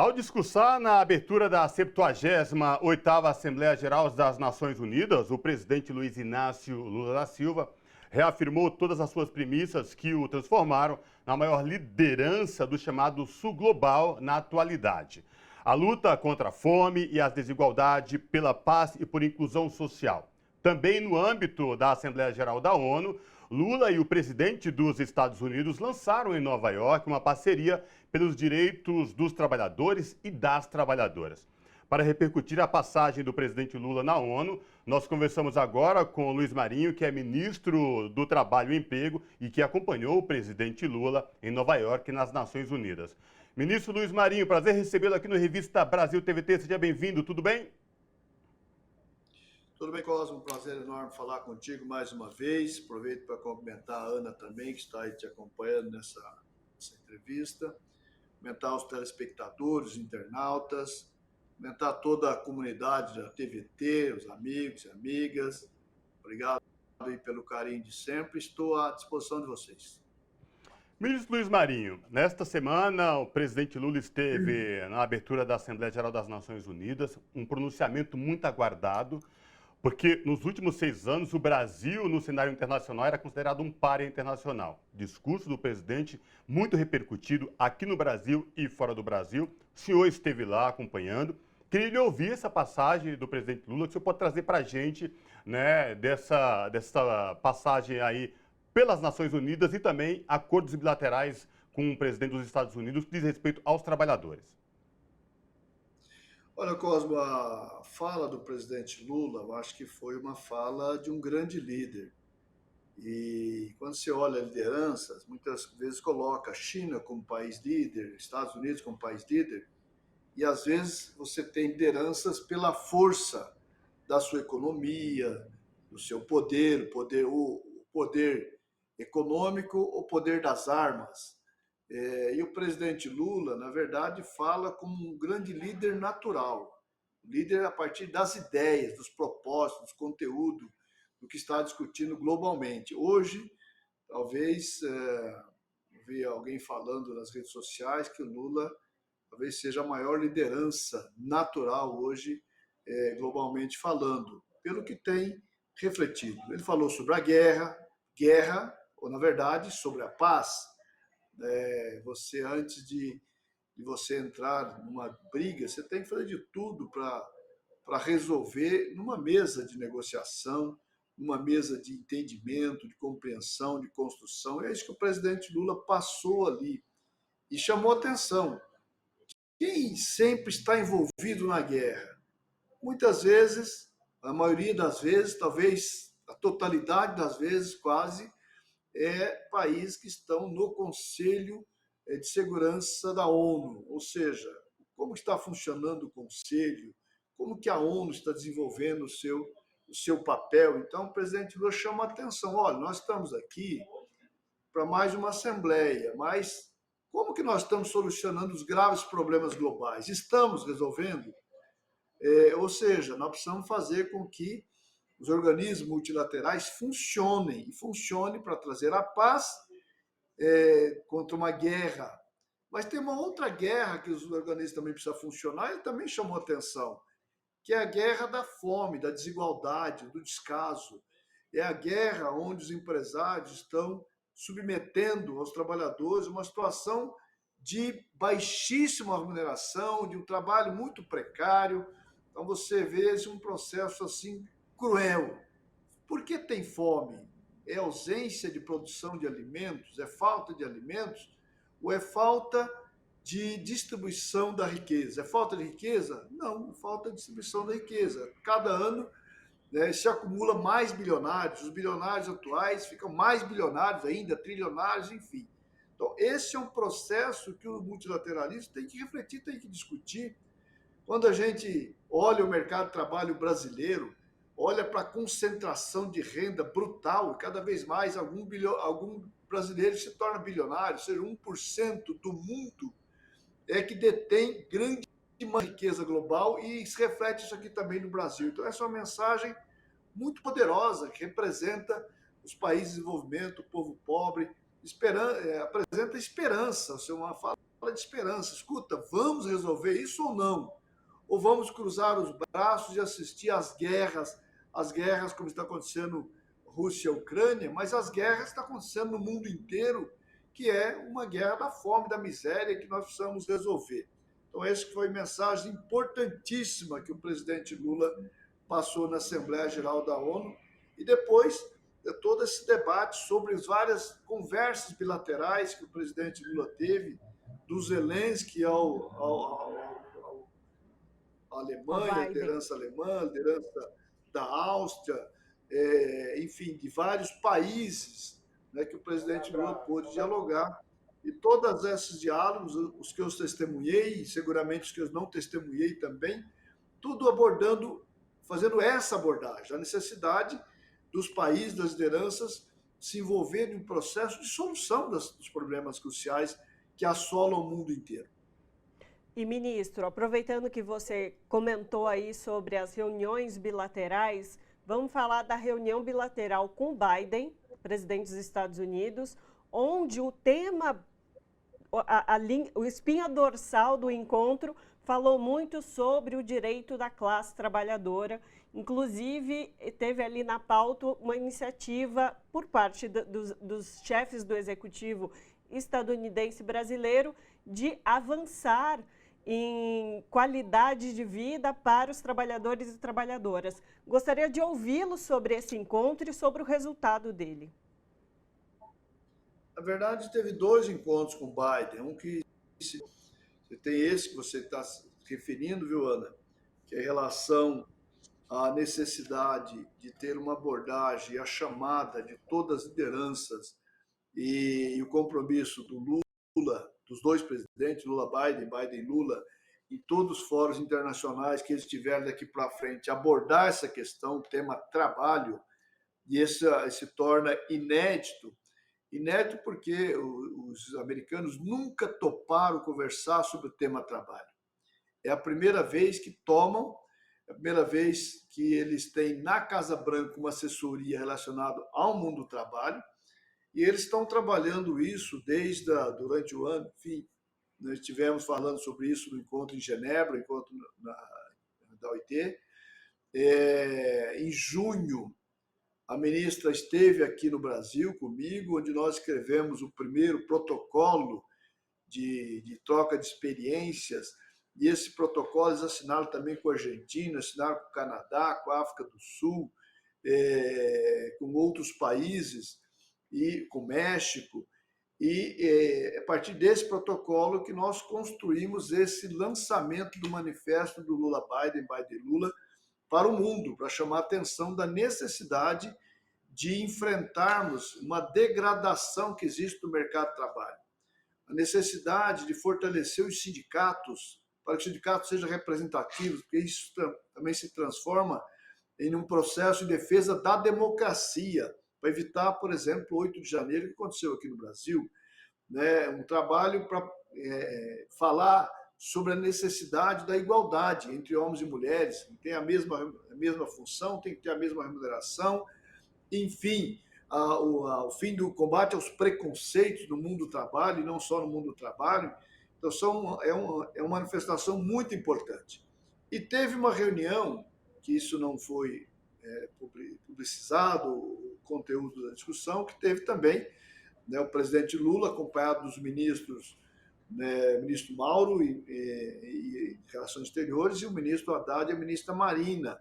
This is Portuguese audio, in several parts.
Ao discursar na abertura da 78ª Assembleia Geral das Nações Unidas, o presidente Luiz Inácio Lula da Silva reafirmou todas as suas premissas que o transformaram na maior liderança do chamado Sul Global na atualidade. A luta contra a fome e a desigualdade, pela paz e por inclusão social. Também no âmbito da Assembleia Geral da ONU, Lula e o presidente dos Estados Unidos lançaram em Nova York uma parceria pelos direitos dos trabalhadores e das trabalhadoras. Para repercutir a passagem do presidente Lula na ONU, nós conversamos agora com o Luiz Marinho, que é ministro do Trabalho e Emprego e que acompanhou o presidente Lula em Nova York nas Nações Unidas. Ministro Luiz Marinho, prazer recebê-lo aqui no Revista Brasil TVT. Seja bem-vindo, tudo bem? Tudo bem, Cosmo? Um prazer enorme falar contigo mais uma vez. Aproveito para cumprimentar a Ana também, que está aí te acompanhando nessa entrevista. Cumprimentar os telespectadores, os internautas, cumprimentar toda a comunidade da TVT, os amigos e amigas. Obrigado aí pelo carinho de sempre. Estou à disposição de vocês. Ministro Luiz Marinho, nesta semana o presidente Lula esteve na abertura da Assembleia Geral das Nações Unidas, um pronunciamento muito aguardado, porque nos últimos 6 anos o Brasil, no cenário internacional, era considerado um pária internacional. Discurso do presidente muito repercutido aqui no Brasil e fora do Brasil. O senhor esteve lá acompanhando. Queria lhe ouvir essa passagem do presidente Lula, que o senhor pode trazer para a gente, né, dessa passagem aí pelas Nações Unidas e também acordos bilaterais com o presidente dos Estados Unidos que diz respeito aos trabalhadores. Olha, Cosmo, a fala do presidente Lula, eu acho que foi uma fala de um grande líder. E quando você olha lideranças, muitas vezes coloca a China como país líder, Estados Unidos como país líder, e às vezes você tem lideranças pela força da sua economia, do seu poder, o poder econômico, o poder das armas. E o presidente Lula, na verdade, fala como um grande líder natural, líder a partir das ideias, dos propósitos, do conteúdo, do que está discutindo globalmente. Hoje, talvez, vi alguém falando nas redes sociais que o Lula talvez seja a maior liderança natural hoje, globalmente falando, pelo que tem refletido. Ele falou sobre a guerra, ou na verdade, sobre a paz. Você, antes de você entrar numa briga, você tem que fazer de tudo para resolver numa mesa de negociação, numa mesa de entendimento, de compreensão, de construção. É isso que o presidente Lula passou ali e chamou atenção. Quem sempre está envolvido na guerra? Muitas vezes, a maioria das vezes, talvez a totalidade das vezes, quase, países que estão no Conselho de Segurança da ONU, ou seja, como está funcionando o Conselho, como que a ONU está desenvolvendo o seu papel. Então, o presidente Lula chama a atenção, olha, nós estamos aqui para mais uma assembleia, mas como que nós estamos solucionando os graves problemas globais? Estamos resolvendo? Ou seja, nós precisamos fazer com que os organismos multilaterais funcionem, e funcionem para trazer a paz contra uma guerra. Mas tem uma outra guerra que os organismos também precisam funcionar, ele também chamou atenção, que é a guerra da fome, da desigualdade, do descaso. É a guerra onde os empresários estão submetendo aos trabalhadores uma situação de baixíssima remuneração, de um trabalho muito precário. Então você vê um processo assim cruel. Por que tem fome? É ausência de produção de alimentos? É falta de alimentos? Ou é falta de distribuição da riqueza? É falta de riqueza? Não, falta de distribuição da riqueza. Cada ano se acumula mais bilionários, os bilionários atuais ficam mais bilionários ainda, trilionários, enfim. Então, esse é um processo que o multilateralismo tem que refletir, tem que discutir. Quando a gente olha o mercado de trabalho brasileiro, olha para a concentração de renda brutal, e cada vez mais algum brasileiro se torna bilionário, ou seja, 1% do mundo que detém grande riqueza global, e se reflete isso aqui também no Brasil. Então, essa é uma mensagem muito poderosa que representa os países em desenvolvimento, o povo pobre, apresenta esperança. Isso é uma fala de esperança. Escuta, vamos resolver isso ou não? Ou vamos cruzar os braços e assistir às guerras como está acontecendo Rússia e Ucrânia, mas as guerras estão acontecendo no mundo inteiro, que é uma guerra da fome, da miséria, que nós precisamos resolver. Então, essa foi a mensagem importantíssima que o presidente Lula passou na Assembleia Geral da ONU, e depois todo esse debate sobre as várias conversas bilaterais que o presidente Lula teve, do Zelensky à O Alemanha, Biden. a liderança da Áustria, enfim, de vários países, né, que o presidente Lula pôde dialogar. E todos esses diálogos, os que eu testemunhei, e seguramente os que eu não testemunhei também, tudo abordando, fazendo essa abordagem, a necessidade dos países, das lideranças, se envolverem em um processo de solução dos problemas cruciais que assolam o mundo inteiro. E, ministro, aproveitando que você comentou aí sobre as reuniões bilaterais, vamos falar da reunião bilateral com Biden, presidente dos Estados Unidos, onde o tema, o espinha dorsal do encontro falou muito sobre o direito da classe trabalhadora. Inclusive, teve ali na pauta uma iniciativa por parte dos chefes do executivo estadunidense e brasileiro de avançar em qualidade de vida para os trabalhadores e trabalhadoras. Gostaria de ouvi-lo sobre esse encontro e sobre o resultado dele. Na verdade, teve dois encontros com o Biden. Um que tem esse que você está se referindo, viu, Ana? Que é em relação à necessidade de ter uma abordagem, a chamada de todas as lideranças e o compromisso do Lula, dos dois presidentes, Lula-Biden, Biden-Lula, e todos os fóruns internacionais que eles tiverem daqui para frente, abordar essa questão, o tema trabalho, e esse se torna inédito. Inédito porque os americanos nunca toparam conversar sobre o tema trabalho. É a primeira vez que tomam, é a primeira vez que eles têm na Casa Branca uma assessoria relacionada ao mundo do trabalho, e eles estão trabalhando isso durante o ano. Enfim, nós estivemos falando sobre isso no encontro em Genebra, encontro da OIT. Em junho, a ministra esteve aqui no Brasil comigo, onde nós escrevemos o primeiro protocolo de troca de experiências, e esse protocolo eles assinaram também com a Argentina, assinaram com o Canadá, com a África do Sul, com outros países, e com o México. E a partir desse protocolo que nós construímos esse lançamento do manifesto do Lula-Biden, Biden-Lula, para o mundo, para chamar a atenção da necessidade de enfrentarmos uma degradação que existe no mercado de trabalho. A necessidade de fortalecer os sindicatos, para que os sindicatos sejam representativos, porque isso também se transforma em um processo de defesa da democracia, para evitar, por exemplo, o 8 de janeiro, que aconteceu aqui no Brasil, né? Um trabalho para falar sobre a necessidade da igualdade entre homens e mulheres, tem a mesma função, tem que ter a mesma remuneração, enfim, o fim do combate aos preconceitos no mundo do trabalho, e não só no mundo do trabalho. Então, é uma manifestação muito importante. E teve uma reunião, que isso não foi publicizado, o conteúdo da discussão, que teve também, né, o presidente Lula, acompanhado dos ministros, né, ministro Mauro e Relações Exteriores, e o ministro Haddad e a ministra Marina,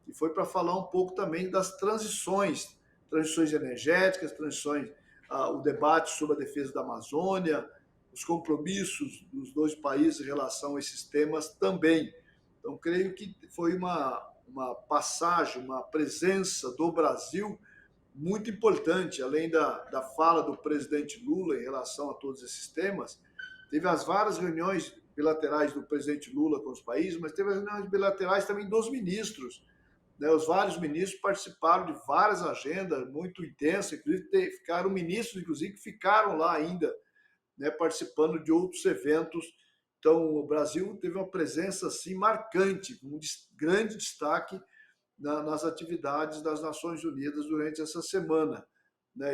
que foi para falar um pouco também das transições energéticas, o debate sobre a defesa da Amazônia, os compromissos dos dois países em relação a esses temas também. Então, creio que foi uma passagem, uma presença do Brasil muito importante, além da fala do presidente Lula em relação a todos esses temas. Teve as várias reuniões bilaterais do presidente Lula com os países, mas teve as reuniões bilaterais também dos ministros. Né? Os vários ministros participaram de várias agendas muito intensas, inclusive ficaram ministros, inclusive, que ficaram lá ainda, né, participando de outros eventos. Então, o Brasil teve uma presença assim, marcante, com um grande destaque nas atividades das Nações Unidas durante essa semana.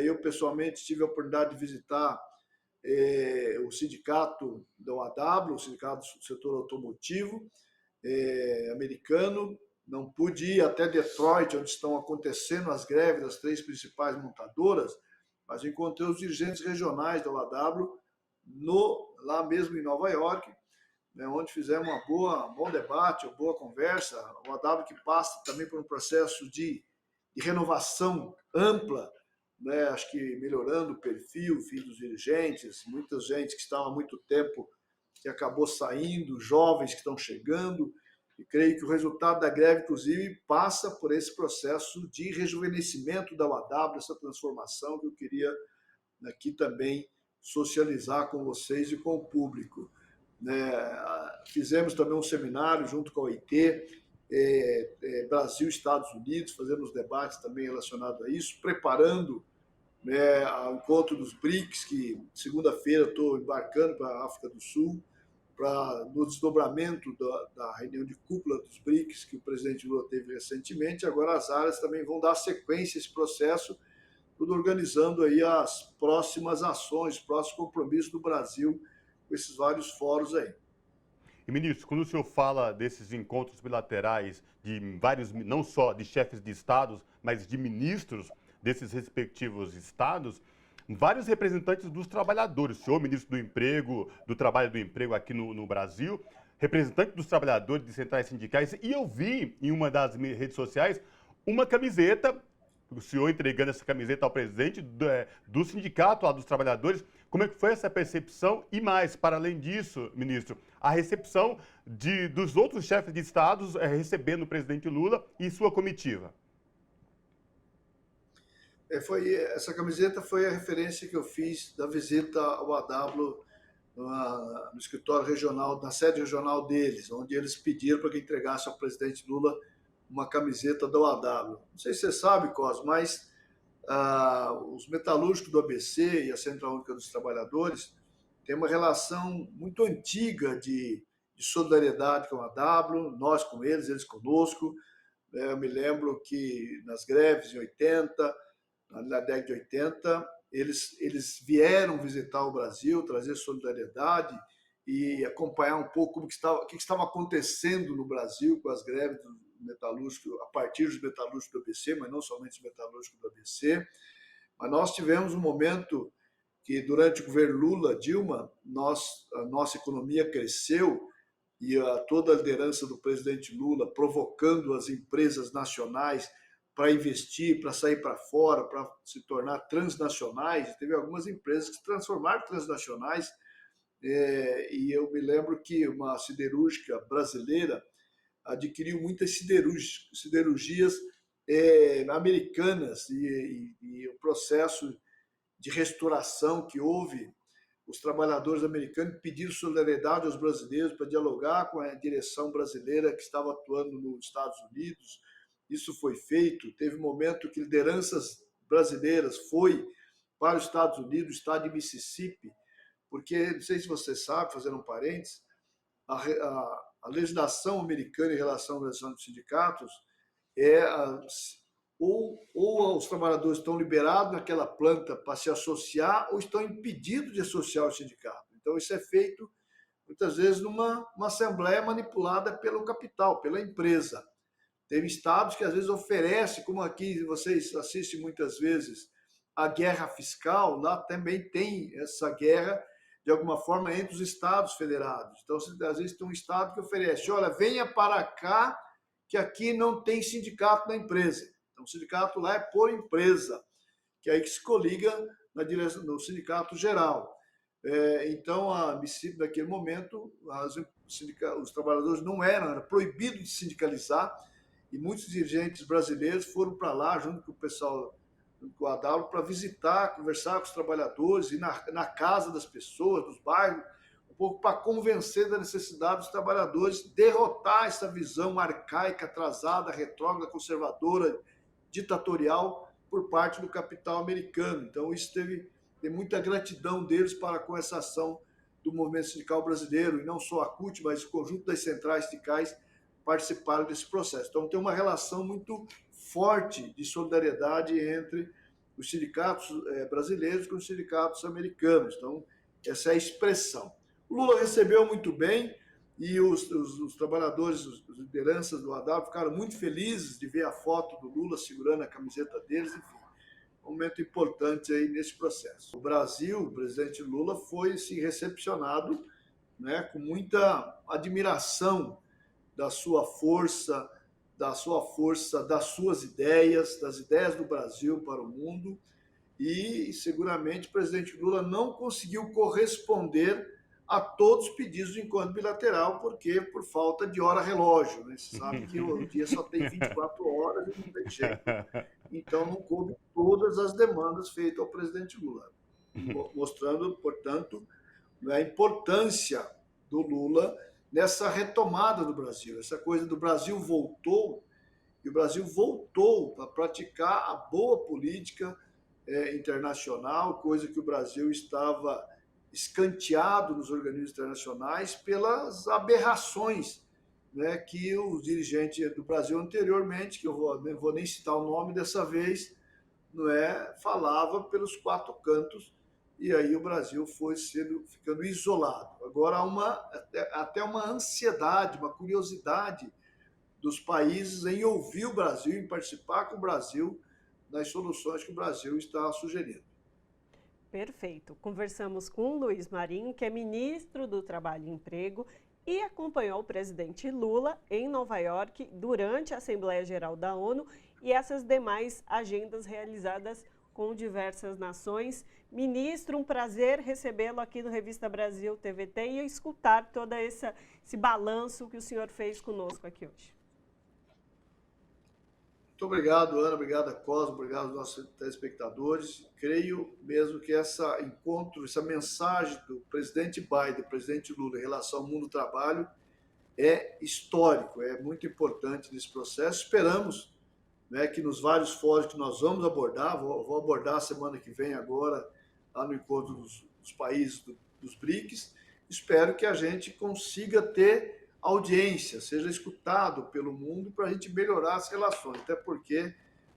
Eu, pessoalmente, tive a oportunidade de visitar o sindicato da OAW, o sindicato do setor automotivo americano. Não pude ir até Detroit, onde estão acontecendo as greves das 3 principais montadoras, mas encontrei os dirigentes regionais da OAW lá mesmo em Nova York, né, onde fizemos um bom debate, uma boa conversa. O OAW que passa também por um processo de renovação ampla, né, acho que melhorando o perfil dos dirigentes, muita gente que estava há muito tempo que acabou saindo, jovens que estão chegando, e creio que o resultado da greve, inclusive, passa por esse processo de rejuvenescimento da OAW, essa transformação que eu queria aqui também socializar com vocês e com o público. Fizemos também um seminário junto com a OIT, Brasil e Estados Unidos, fazendo debates também relacionados a isso, preparando o encontro dos BRICS, que segunda-feira estou embarcando para a África do Sul, no desdobramento da reunião de cúpula dos BRICS, que o presidente Lula teve recentemente. Agora as áreas também vão dar sequência a esse processo, tudo organizando aí as próximas ações, próximos compromissos do Brasil com esses vários fóruns aí. E, ministro, quando o senhor fala desses encontros bilaterais de vários, não só de chefes de estados, mas de ministros desses respectivos estados, vários representantes dos trabalhadores, o senhor, ministro do Emprego, do Trabalho e do Emprego aqui no Brasil, representante dos trabalhadores de centrais sindicais, e eu vi em uma das redes sociais uma camiseta, o senhor entregando essa camiseta ao presidente do sindicato lá dos trabalhadores. Como é que foi essa percepção? E mais, para além disso, ministro, a recepção dos outros chefes de estados recebendo o presidente Lula e sua comitiva? Essa camiseta foi a referência que eu fiz da visita ao AW no escritório regional, na sede regional deles, onde eles pediram para que entregasse ao presidente Lula uma camiseta da OAW. Não sei se você sabe, Cosmo, mas os metalúrgicos do ABC e a Central Única dos Trabalhadores têm uma relação muito antiga de solidariedade com a OAW, nós com eles conosco. Eu me lembro que nas greves em 80, na década de 80, eles vieram visitar o Brasil, trazer solidariedade e acompanhar um pouco o que estava acontecendo no Brasil com as greves do metalúrgico, a partir dos metalúrgicos do ABC, mas não somente os metalúrgicos do ABC. Mas nós tivemos um momento que, durante o governo Lula, Dilma, a nossa economia cresceu e toda a liderança do presidente Lula provocando as empresas nacionais para investir, para sair para fora, para se tornar transnacionais. Teve algumas empresas que se transformaram em transnacionais, e eu me lembro que uma siderúrgica brasileira adquiriu muitas siderurgias americanas, e o processo de restauração que houve, os trabalhadores americanos pediram solidariedade aos brasileiros para dialogar com a direção brasileira que estava atuando nos Estados Unidos. Isso foi feito. Teve um momento que lideranças brasileiras foi para os Estados Unidos, o estado de Mississippi, porque, não sei se você sabe, fazendo um parênteses, a legislação americana em relação à organização dos sindicatos ou os trabalhadores estão liberados naquela planta para se associar ou estão impedidos de associar ao sindicato. Então, isso é feito, muitas vezes, numa assembleia manipulada pelo capital, pela empresa. Tem estados que, às vezes, oferecem, como aqui vocês assistem muitas vezes, a guerra fiscal, lá também tem essa guerra, de alguma forma, entre os estados federados. Então, às vezes, tem um estado que oferece, olha, venha para cá, que aqui não tem sindicato na empresa. Então, o sindicato lá é por empresa, que é aí que se coliga no sindicato geral. Então, a Mississippi, naquele momento, os trabalhadores não era proibido de sindicalizar, e muitos dirigentes brasileiros foram para lá, junto com o pessoal, com a AW, para visitar, conversar com os trabalhadores, ir na casa das pessoas, dos bairros, um pouco para convencer da necessidade dos trabalhadores derrotar essa visão arcaica, atrasada, retrógrada, conservadora, ditatorial por parte do capital americano. Então, isso tem muita gratidão deles para com essa ação do movimento sindical brasileiro, e não só a CUT, mas o conjunto das centrais sindicais participaram desse processo. Então, tem uma relação muito forte de solidariedade entre os sindicatos brasileiros com os sindicatos americanos. Então, Essa é a expressão. O Lula recebeu muito bem e os trabalhadores, as lideranças do Haddad ficaram muito felizes de ver a foto do Lula segurando a camiseta deles, enfim, um momento importante aí nesse processo. O Brasil, o presidente Lula, foi assim, recepcionado, né, com muita admiração da sua força, das suas ideias, das ideias do Brasil para o mundo, e seguramente o presidente Lula não conseguiu corresponder a todos os pedidos do encontro bilateral, porque por falta de hora-relógio, né? Você sabe que o dia só tem 24 horas e não tem jeito. Então não coube todas as demandas feitas ao presidente Lula, mostrando, portanto, a importância do Lula nessa retomada do Brasil. Essa coisa do Brasil voltou, e o Brasil voltou a praticar a boa política internacional, coisa que o Brasil estava escanteado nos organismos internacionais pelas aberrações, né, que os dirigentes do Brasil anteriormente, que eu não vou nem citar o nome dessa vez, não é, falava pelos quatro cantos, e aí o Brasil foi ficando isolado. Agora há até uma ansiedade, uma curiosidade dos países em ouvir o Brasil, em participar com o Brasil nas soluções que o Brasil está sugerindo. Perfeito. Conversamos com o Luiz Marinho, que é ministro do Trabalho e Emprego e acompanhou o presidente Lula em Nova York durante a Assembleia Geral da ONU e essas demais agendas realizadas com diversas nações. Ministro, um prazer recebê-lo aqui no Revista Brasil TVT e escutar todo esse balanço que o senhor fez conosco aqui hoje. Muito obrigado, Ana, obrigado, Cosmo, obrigado aos nossos telespectadores. Creio mesmo que essa mensagem do presidente Biden, do presidente Lula em relação ao mundo do trabalho é histórico, é muito importante nesse processo. Esperamos, né, que nos vários fóruns que nós vamos abordar, vou abordar a semana que vem agora, lá no encontro dos países dos BRICS, espero que a gente consiga ter audiência, seja escutado pelo mundo para a gente melhorar as relações, até porque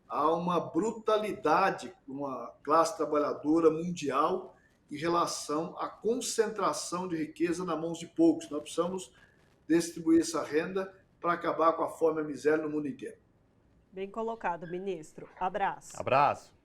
há uma brutalidade com a classe trabalhadora mundial em relação à concentração de riqueza nas mãos de poucos. Nós precisamos distribuir essa renda para acabar com a fome e a miséria no mundo inteiro. Bem colocado, ministro. Abraço. Abraço.